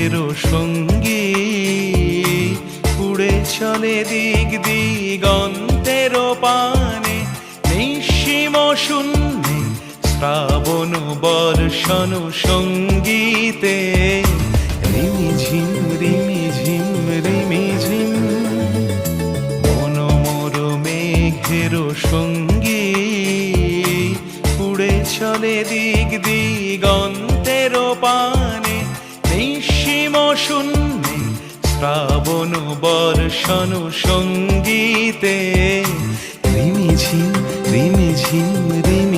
মেঘের সঙ্গী উড়ে চলে দিক দিগন্তের পানে, নিঃসীম শূন্যে শ্রাবণ বর্ষণ সঙ্গীতে রিমিঝিম রিমিঝিম রিমিঝিম। মনোমোর মেঘের সঙ্গী উড়ে চলে দিক দিগন্তের পানে, নিঃসীম শূন্যে শ্রাবণ বর্ষণ সঙ্গীতে রিমিঝিম রিমিঝিম রিমি।